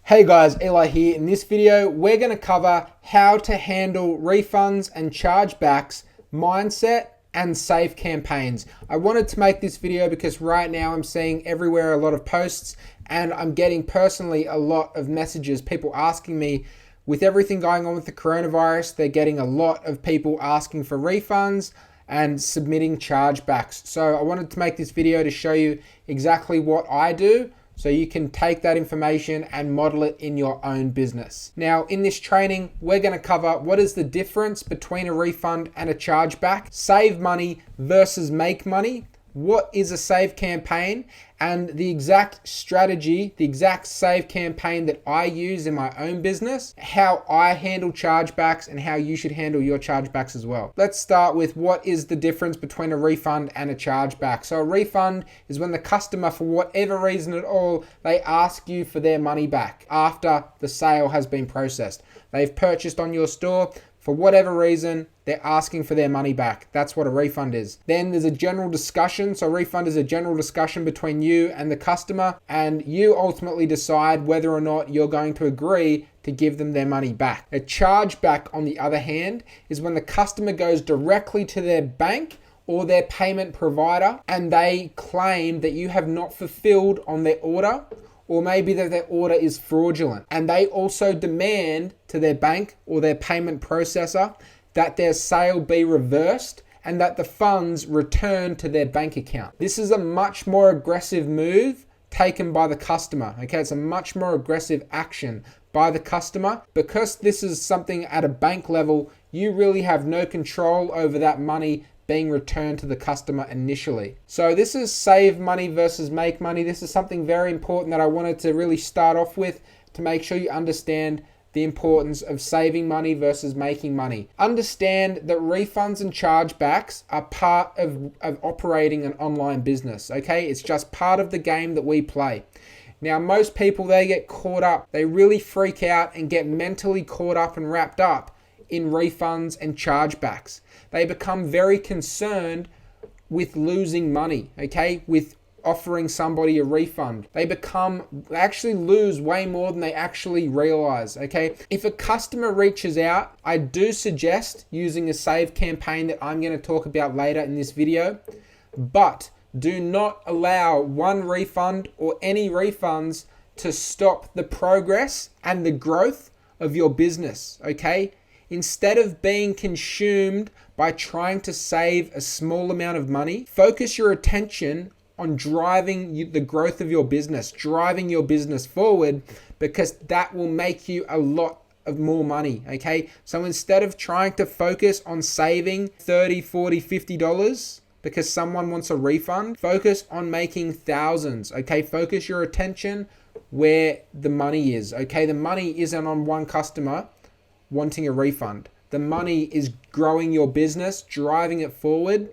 Hey guys, Eli here. In this video, we're going to cover how to handle refunds and chargebacks, mindset, and save campaigns. I wanted to make this video because right now I'm seeing everywhere a lot of posts and I'm getting personally a lot of messages, people asking me, with everything going on with the coronavirus, they're getting a lot of people asking for refunds and submitting chargebacks. So I wanted to make this video to show you exactly what I do, so you can take that information and model it in your own business. Now, in this training, we're going to cover what is the difference between a refund and a chargeback, save money versus make money, what is a save campaign, and the exact strategy, the exact save campaign that I use in my own business, how I handle chargebacks, and how you should handle your chargebacks as well. Let's start with what is the difference between a refund and a chargeback. So a refund is when the customer, for whatever reason at all, they ask you for their money back after the sale has been processed. They've purchased on your store. For whatever reason, they're asking for their money back. That's what a refund is. Then there's a general discussion. So a refund is a general discussion between you and the customer, and you ultimately decide whether or not you're going to agree to give them their money back. A chargeback, on the other hand, is when the customer goes directly to their bank or their payment provider and they claim that you have not fulfilled on their order, or maybe that their order is fraudulent. And they also demand to their bank or their payment processor that their sale be reversed and that the funds return to their bank account. This is a much more aggressive move taken by the customer. Okay, it's a much more aggressive action by the customer. Because this is something at a bank level, you really have no control over that money being returned to the customer initially. So this is save money versus make money. This is something very important that I wanted to really start off with to make sure you understand the importance of saving money versus making money. Understand that refunds and chargebacks are part of operating an online business, okay? It's just part of the game that we play. Now, most people, they get caught up. They really freak out and get mentally caught up and wrapped up in refunds and chargebacks. They become very concerned with losing money, okay? With offering somebody a refund. They actually lose way more than they actually realize, okay? If a customer reaches out, I do suggest using a save campaign that I'm going to talk about later in this video, but do not allow one refund or any refunds to stop the progress and the growth of your business, okay? Instead of being consumed by trying to save a small amount of money, focus your attention on driving the growth of your business, driving your business forward, because that will make you a lot of more money, okay? So instead of trying to focus on saving $30, $40, $50 because someone wants a refund, focus on making thousands, okay? Focus your attention where the money is, okay? The money isn't on one customer wanting a refund. The money is growing your business, driving it forward,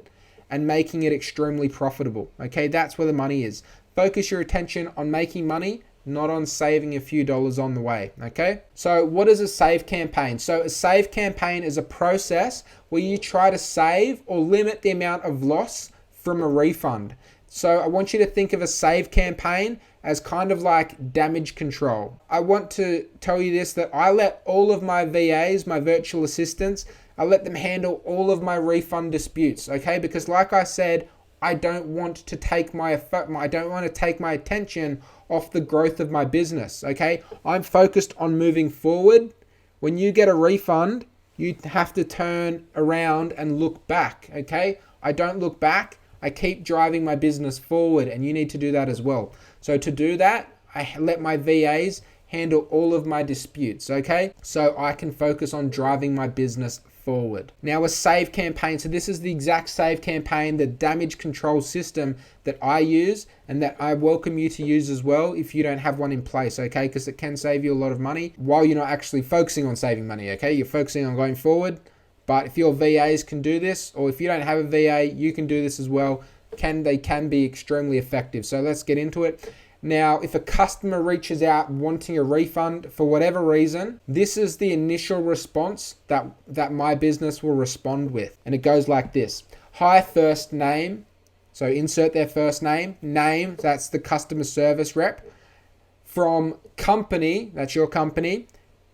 and making it extremely profitable. Okay, that's where the money is. Focus your attention on making money, not on saving a few dollars on the way. Okay, so what is a save campaign? So a save campaign is a process where you try to save or limit the amount of loss from a refund. So I want you to think of a save campaign as kind of like damage control. I want to tell you this, that I let all of my VAs, my virtual assistants, I let them handle all of my refund disputes, okay? Because like I said, I don't want to take my attention off the growth of my business, okay? I'm focused on moving forward. When you get a refund, you have to turn around and look back, okay? I don't look back. I keep driving my business forward, and you need to do that as well. So to do that, I let my VAs handle all of my disputes, okay? So I can focus on driving my business forward. Now, a save campaign. So this is the exact save campaign, the damage control system that I use and that I welcome you to use as well if you don't have one in place, okay? Because it can save you a lot of money while you're not actually focusing on saving money, okay? You're focusing on going forward. But if your VAs can do this, or if you don't have a VA, you can do this as well. They can be extremely effective. So let's get into it. Now, if a customer reaches out wanting a refund for whatever reason, this is the initial response that my business will respond with. And it goes like this. Hi, first name. So insert their first name. Name, that's the customer service rep. from company, that's your company,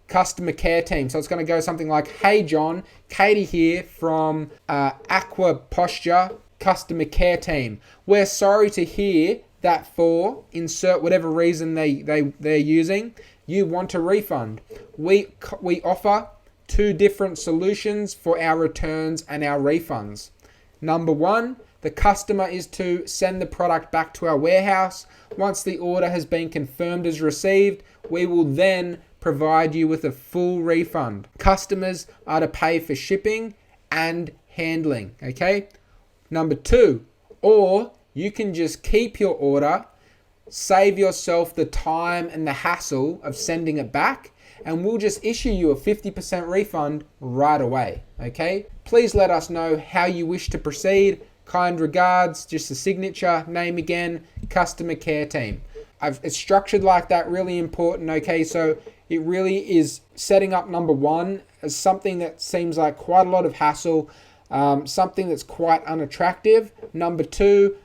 customer care team. So it's going to go something like, hey John, Katie here from Aqua Posture customer care team. We're sorry to hear that for insert whatever reason they're using, you want a refund. We offer two different solutions for our returns and our refunds. Number one, the customer is to send the product back to our warehouse. Once the order has been confirmed as received, we will then provide you with a full refund. Customers are to pay for shipping and handling, okay? Number two, or you can just keep your order, save yourself the time and the hassle of sending it back, and we'll just issue you a 50% refund right away, okay? Please let us know how you wish to proceed. Kind regards, just a signature, name again, customer care team. It's structured like that, really important, okay? So it really is setting up number one as something that seems like quite a lot of hassle, something that's quite unattractive. Number two,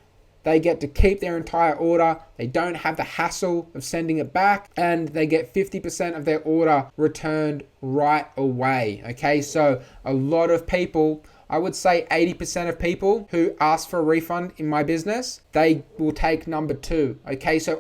they get to keep their entire order. They don't have the hassle of sending it back, and they get 50% of their order returned right away. Okay, so a lot of people, I would say 80% of people who ask for a refund in my business, they will take number two. Okay, so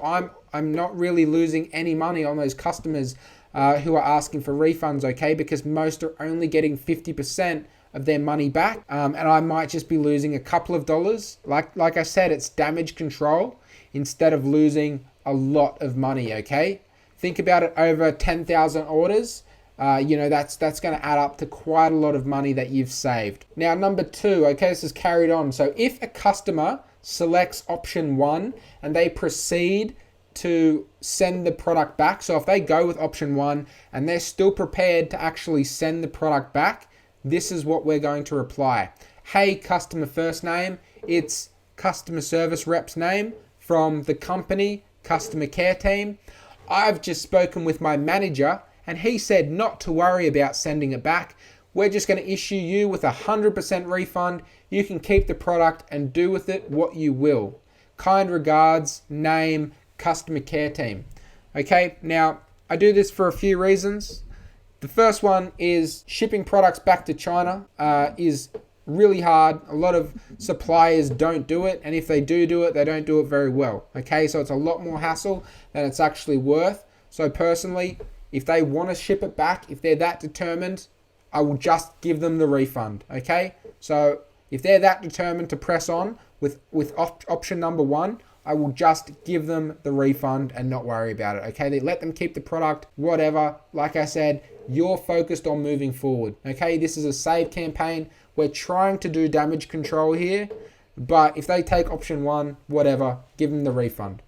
I'm not really losing any money on those customers who are asking for refunds, okay, because most are only getting 50% of their money back, and I might just be losing a couple of dollars. Like I said, it's damage control instead of losing a lot of money, okay? Think about it over 10,000 orders. That's going to add up to quite a lot of money that you've saved. Now, number two, okay, this is carried on. So if a customer selects option one and they proceed to send the product back, so if they go with option one and they're still prepared to actually send the product back, this is what we're going to reply. Hey, customer first name, it's customer service rep's name from the company customer care team. I've just spoken with my manager and he said not to worry about sending it back. We're just going to issue you with a 100% refund. You can keep the product and do with it what you will. Kind regards, name, customer care team. Okay, now I do this for a few reasons. The first one is shipping products back to China is really hard. A lot of suppliers don't do it, and if they do it, they don't do it very well. Okay, so it's a lot more hassle than it's actually worth. So personally, if they want to ship it back, if they're that determined, I will just give them the refund. Okay, so if they're that determined to press on with option number one, I will just give them the refund and not worry about it. Okay, they let them keep the product, whatever. Like I said, you're focused on moving forward. Okay, this is a save campaign. We're trying to do damage control here, but if they take option one, whatever, give them the refund.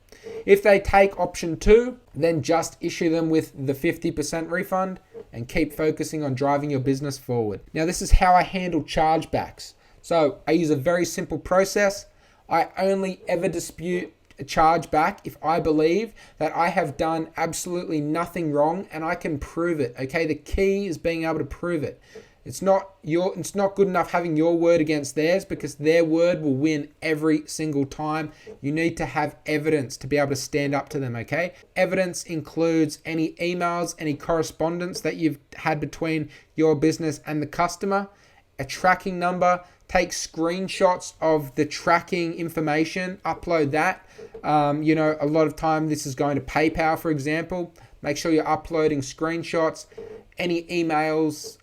If they take option two, then just issue them with the 50% refund and keep focusing on driving your business forward. Now, this is how I handle chargebacks. So I use a very simple process. I only ever dispute a chargeback if I believe that I have done absolutely nothing wrong and I can prove it. Okay, the key is being able to prove it. It's not good enough having your word against theirs, because their word will win every single time. You need to have evidence to be able to stand up to them, okay? Evidence includes any emails, any correspondence that you've had between your business and the customer, a tracking number. Take screenshots of the tracking information, upload that. A lot of time this is going to PayPal, for example. Make sure you're uploading screenshots. Any emails,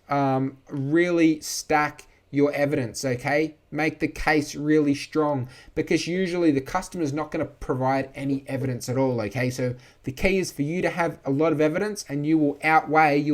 really stack your evidence, okay? Make the case really strong, because usually the customer is not going to provide any evidence at all, okay? So the key is for you to have a lot of evidence, and you'll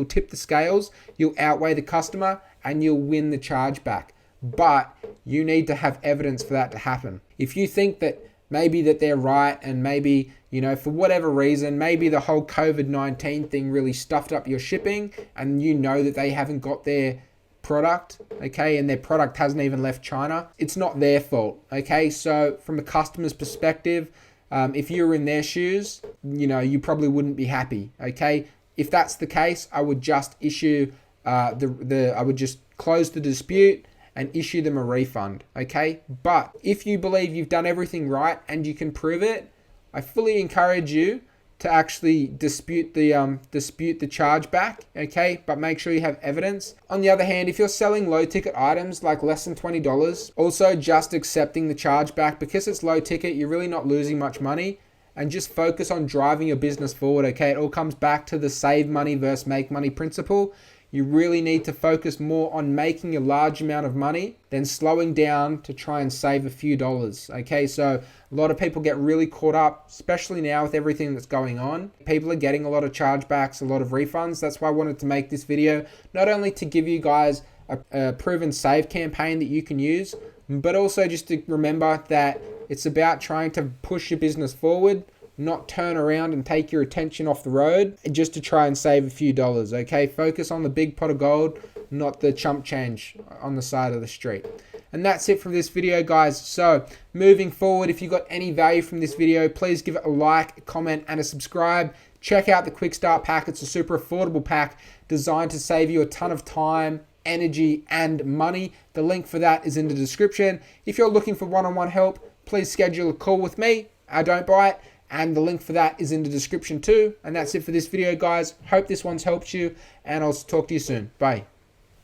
tip the scales, you'll outweigh the customer, and you'll win the chargeback. But you need to have evidence for that to happen. If you think that maybe that they're right, and maybe, for whatever reason, maybe the whole COVID-19 thing really stuffed up your shipping, and that they haven't got their product, okay, and their product hasn't even left China, it's not their fault, okay? So from a customer's perspective, if you were in their shoes, you probably wouldn't be happy, okay? If that's the case, I would just issue I would just close the dispute and issue them a refund, okay? But if you believe you've done everything right and you can prove it, I fully encourage you to actually dispute the chargeback, okay? But make sure you have evidence. On the other hand, if you're selling low ticket items like less than $20, also just accepting the chargeback because it's low ticket, you're really not losing much money, and just focus on driving your business forward, okay? It all comes back to the save money versus make money principle. You really need to focus more on making a large amount of money than slowing down to try and save a few dollars, okay? So a lot of people get really caught up, especially now with everything that's going on. People are getting a lot of chargebacks, a lot of refunds. That's why I wanted to make this video, not only to give you guys a proven save campaign that you can use, but also just to remember that it's about trying to push your business forward, not turn around and take your attention off the road just to try and save a few dollars, okay? Focus on the big pot of gold, not the chump change on the side of the street. And that's it for this video, guys. So moving forward, if you got any value from this video, please give it a like, a comment, and a subscribe. Check out the Quick Start Pack. It's a super affordable pack designed to save you a ton of time, energy, and money. The link for that is in the description. If you're looking for one-on-one help, please schedule a call with me. I don't bite. And the link for that is in the description too. And that's it for this video, guys. Hope this one's helped you, and I'll talk to you soon. Bye.